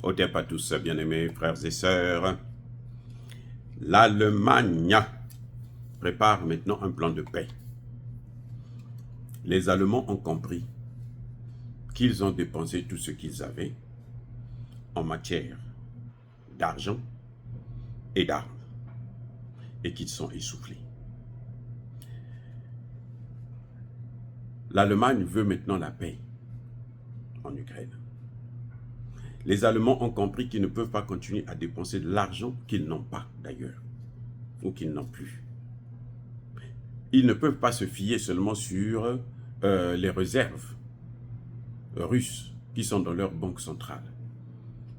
Otep à tous, bien-aimés frères et sœurs. L'Allemagne prépare maintenant un plan de paix. Les Allemands ont compris qu'ils ont dépensé tout ce qu'ils avaient en matière d'argent et d'armes et qu'ils sont essoufflés. L'Allemagne veut maintenant la paix en Ukraine. Les Allemands ont compris qu'ils ne peuvent pas continuer à dépenser de l'argent qu'ils n'ont pas d'ailleurs, ou qu'ils n'ont plus. Ils ne peuvent pas se fier seulement sur les réserves russes qui sont dans leur banque centrale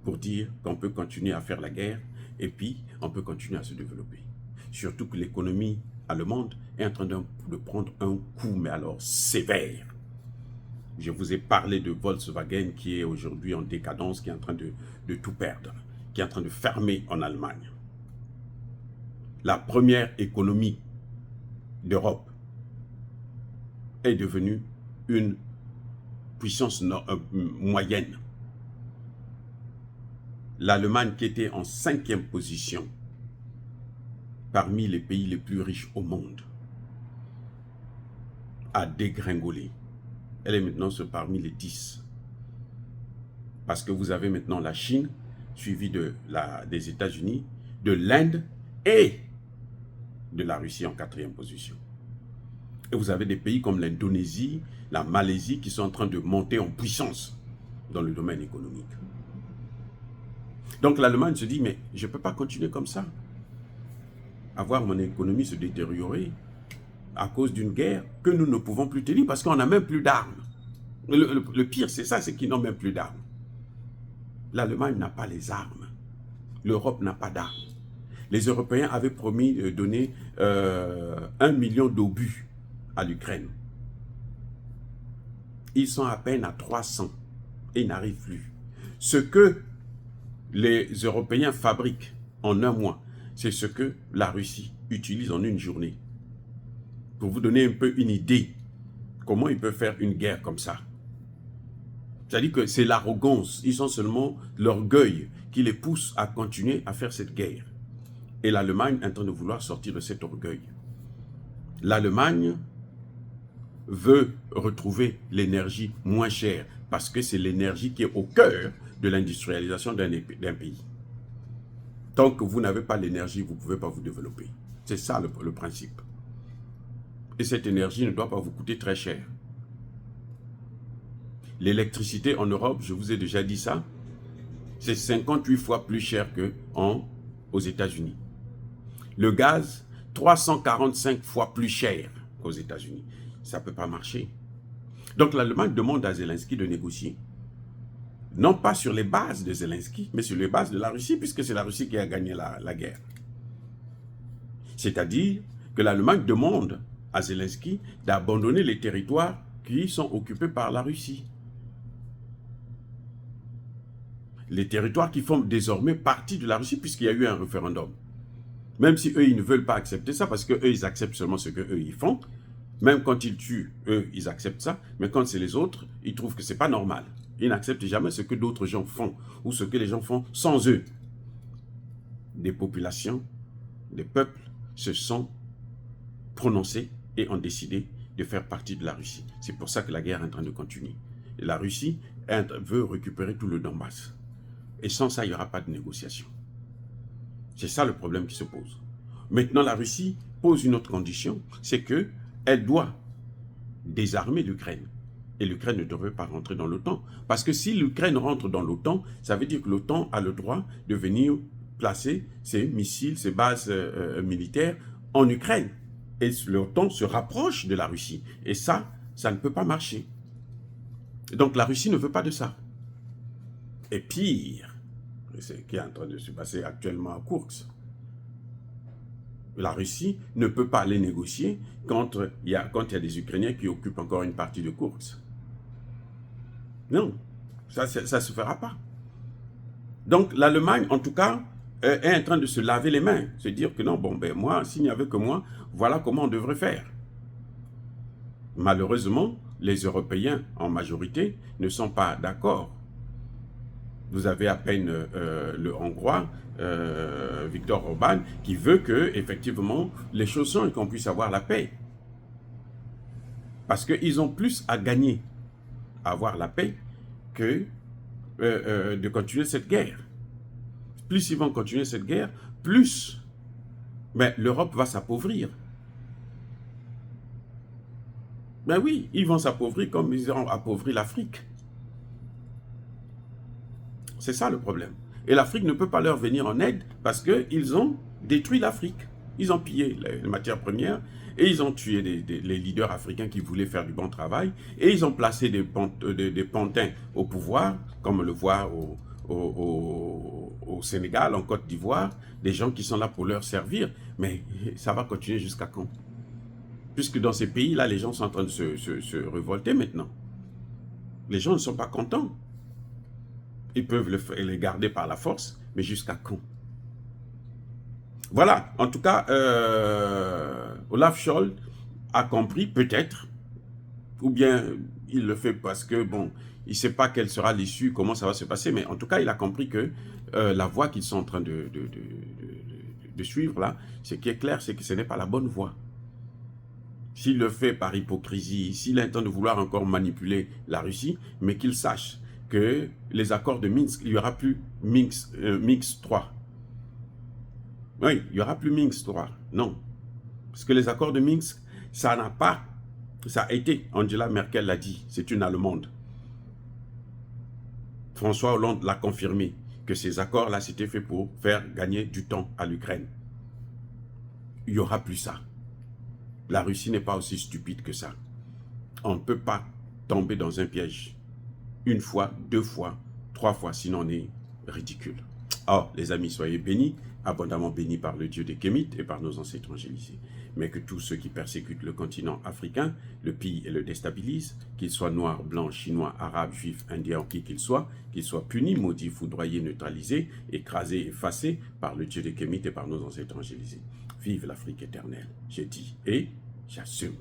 pour dire qu'on peut continuer à faire la guerre et puis on peut continuer à se développer. Surtout que l'économie allemande est en train de prendre un coup, mais alors sévère. Je vous ai parlé de Volkswagen qui est aujourd'hui en décadence, qui est en train de tout perdre, qui est en train de fermer en Allemagne. La première économie d'Europe est devenue une puissance moyenne. L'Allemagne, qui était en 5e position parmi les pays les plus riches au monde, a dégringolé. Elle est maintenant parmi les 10. Parce que vous avez maintenant la Chine, suivie des États-Unis, de l'Inde et de la Russie en 4e position. Et vous avez des pays comme l'Indonésie, la Malaisie qui sont en train de monter en puissance dans le domaine économique. Donc l'Allemagne se dit, mais je ne peux pas continuer comme ça, à voir mon économie se détériorer à cause d'une guerre que nous ne pouvons plus tenir parce qu'on n'a même plus d'armes. Le pire, c'est ça, c'est qu'ils n'ont même plus d'armes. L'Allemagne n'a pas les armes. L'Europe n'a pas d'armes. Les Européens avaient promis de donner 1 million d'obus à l'Ukraine. Ils sont à peine à 300 et ils n'arrivent plus. Ce que les Européens fabriquent en un mois, c'est ce que la Russie utilise en une journée. Pour vous donner un peu une idée, comment ils peuvent faire une guerre comme ça. C'est-à-dire que c'est l'arrogance, ils sont seulement l'orgueil qui les pousse à continuer à faire cette guerre. Et l'Allemagne est en train de vouloir sortir de cet orgueil. L'Allemagne veut retrouver l'énergie moins chère parce que c'est l'énergie qui est au cœur de l'industrialisation d'un pays. Tant que vous n'avez pas l'énergie, vous ne pouvez pas vous développer. C'est ça le principe. Et cette énergie ne doit pas vous coûter très cher. L'électricité en Europe, je vous ai déjà dit ça, c'est 58 fois plus cher qu'aux États-Unis. Le gaz, 345 fois plus cher qu'aux États-Unis. Ça ne peut pas marcher. Donc l'Allemagne demande à Zelensky de négocier. Non pas sur les bases de Zelensky, mais sur les bases de la Russie, puisque c'est la Russie qui a gagné la guerre. C'est-à-dire que l'Allemagne demande à Zelensky d'abandonner les territoires qui sont occupés par la Russie. Les territoires qui font désormais partie de la Russie, puisqu'il y a eu un référendum. Même si eux, ils ne veulent pas accepter ça, parce qu'eux, ils acceptent seulement ce qu'eux, ils font. Même quand ils tuent, eux, ils acceptent ça. Mais quand c'est les autres, ils trouvent que ce n'est pas normal. Ils n'acceptent jamais ce que d'autres gens font, ou ce que les gens font sans eux. Des populations, des peuples se sont prononcés et ont décidé de faire partie de la Russie. C'est pour ça que la guerre est en train de continuer. Et la Russie veut récupérer tout le Donbass. Et sans ça, il n'y aura pas de négociation. C'est ça le problème qui se pose. Maintenant, la Russie pose une autre condition, c'est qu'elle doit désarmer l'Ukraine. Et l'Ukraine ne devrait pas rentrer dans l'OTAN. Parce que si l'Ukraine rentre dans l'OTAN, ça veut dire que l'OTAN a le droit de venir placer ses missiles, ses bases militaires en Ukraine. Et l'OTAN se rapproche de la Russie. Et ça ne peut pas marcher. Donc la Russie ne veut pas de ça. Et pire, c'est ce qui est en train de se passer actuellement à Koursk. La Russie ne peut pas aller négocier quand il y a des Ukrainiens qui occupent encore une partie de Koursk. Non, ça ne se fera pas. Donc l'Allemagne, en tout cas, est en train de se laver les mains, se dire que non, bon, ben moi, s'il n'y avait que moi, voilà comment on devrait faire. Malheureusement, les Européens, en majorité, ne sont pas d'accord. Vous avez à peine le Hongrois, Viktor Orban, qui veut que, effectivement, les choses changent et qu'on puisse avoir la paix. Parce qu'ils ont plus à gagner à avoir la paix que de continuer cette guerre. Plus ils vont continuer cette guerre, plus l'Europe va s'appauvrir. Ben oui, ils vont s'appauvrir comme ils ont appauvri l'Afrique. C'est ça le problème. Et l'Afrique ne peut pas leur venir en aide parce qu'ils ont détruit l'Afrique. Ils ont pillé les matières premières et ils ont tué les leaders africains qui voulaient faire du bon travail et ils ont placé des pantins au pouvoir, comme on le voit au Sénégal, en Côte d'Ivoire, des gens qui sont là pour leur servir. Mais ça va continuer jusqu'à quand? Puisque dans ces pays-là, les gens sont en train de se révolter maintenant. Les gens ne sont pas contents. Ils peuvent les garder par la force, mais jusqu'à quand? Voilà, en tout cas, Olaf Scholz a compris peut-être, ou bien il le fait parce que, bon, il ne sait pas quelle sera l'issue, comment ça va se passer, mais en tout cas, il a compris que la voie qu'ils sont en train de suivre là, ce qui est clair, c'est que ce n'est pas la bonne voie. S'il le fait par hypocrisie, s'il a l'intention de vouloir encore manipuler la Russie, mais qu'il sache que les accords de Minsk, il n'y aura plus Minsk 3. Oui, il n'y aura plus Minsk 3. Non. Parce que les accords de Minsk, ça n'a pas, ça a été, Angela Merkel l'a dit, c'est une Allemande. François Hollande l'a confirmé, que ces accords-là, c'était fait pour faire gagner du temps à l'Ukraine. Il n'y aura plus ça. La Russie n'est pas aussi stupide que ça. On ne peut pas tomber dans un piège. Une fois, deux fois, trois fois, sinon on est ridicule. Oh, les amis, soyez bénis, abondamment bénis par le Dieu des Kémites et par nos ancêtres évangélisés. Mais que tous ceux qui persécutent le continent africain, le pillent et le déstabilisent, qu'ils soient noirs, blancs, chinois, arabes, juifs, indiens ou qui qu'ils soient punis, maudits, foudroyés, neutralisés, écrasés, effacés par le Dieu des Kémites et par nos ancêtres évangélisés. Vive l'Afrique éternelle, j'ai dit et j'assume.